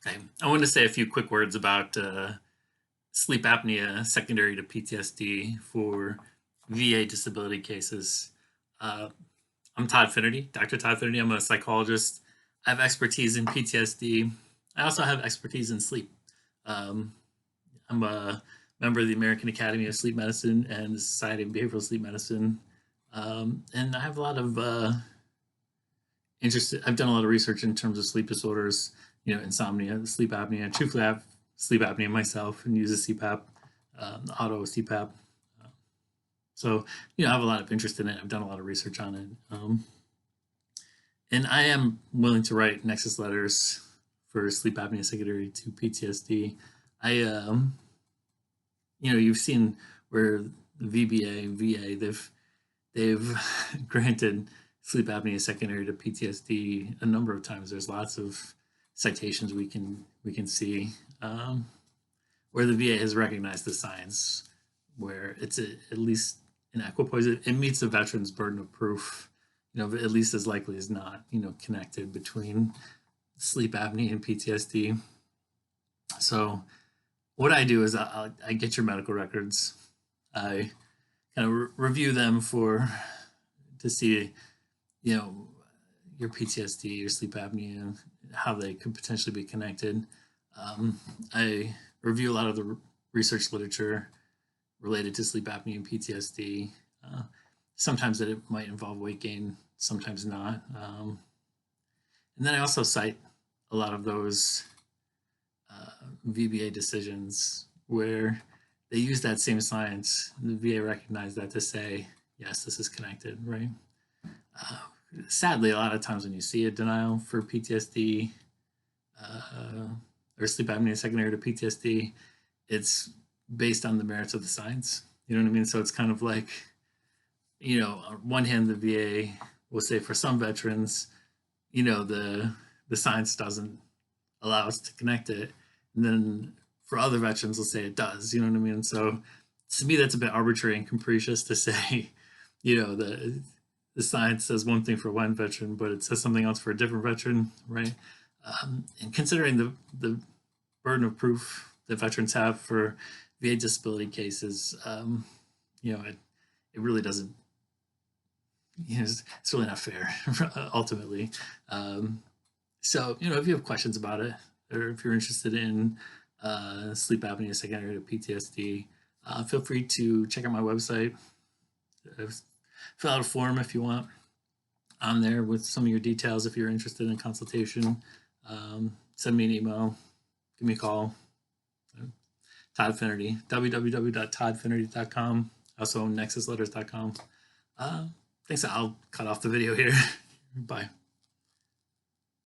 Okay, I want to say a few quick words about sleep apnea secondary to PTSD for VA disability cases. Uh, I'm Todd Finnerty, Dr. Todd Finnerty. I'm a psychologist. I have expertise in PTSD. I also have expertise in sleep. Um, I'm a member of the American Academy of Sleep Medicine and the Society of Behavioral Sleep Medicine. And I have a lot of interested. I've done a lot of research in terms of sleep disorders, insomnia, sleep apnea. Truthfully, I have sleep apnea myself and use a CPAP, auto CPAP. So, I have a lot of interest in it. I've done a lot of research on it. And I am willing to write Nexus letters for sleep apnea secondary to PTSD. You've seen where the VBA, VA, they've granted sleep apnea secondary to PTSD a number of times. There's lots of citations we can see where the VA has recognized the science, where it's at least in equipoise, it meets the veteran's burden of proof. At least as likely as not, connected between sleep apnea and PTSD. So, what I do is I get your medical records. I kind of review them to see, your PTSD, your sleep apnea, how they could potentially be connected. I review a lot of the research literature related to sleep apnea and PTSD. Sometimes it might involve weight gain, sometimes not. And then I also cite a lot of those VBA decisions where they use that same science. The VA recognized that to say, yes, this is connected, right? Sadly, a lot of times when you see a denial for PTSD or sleep apnea secondary to PTSD, it's based on the merits of the science. You know what I mean? So it's kind of like, on one hand, the VA will say for some veterans, the science doesn't allow us to connect it. And then for other veterans, they'll say it does. You know what I mean? So to me, that's a bit arbitrary and capricious to say, the science says one thing for one veteran, but it says something else for a different veteran, right? And considering the burden of proof that veterans have for VA disability cases, it really doesn't. It's really not fair, ultimately. So, if you have questions about it, or if you're interested in sleep apnea secondary to PTSD, feel free to check out my website. Fill out a form if you want on there with some of your details if you're interested in consultation. Send me an email, give me a call. Todd Finnerty, www.toddfinnerty.com. Also nexusletters.com. Thanks. I'll cut off the video here. Bye.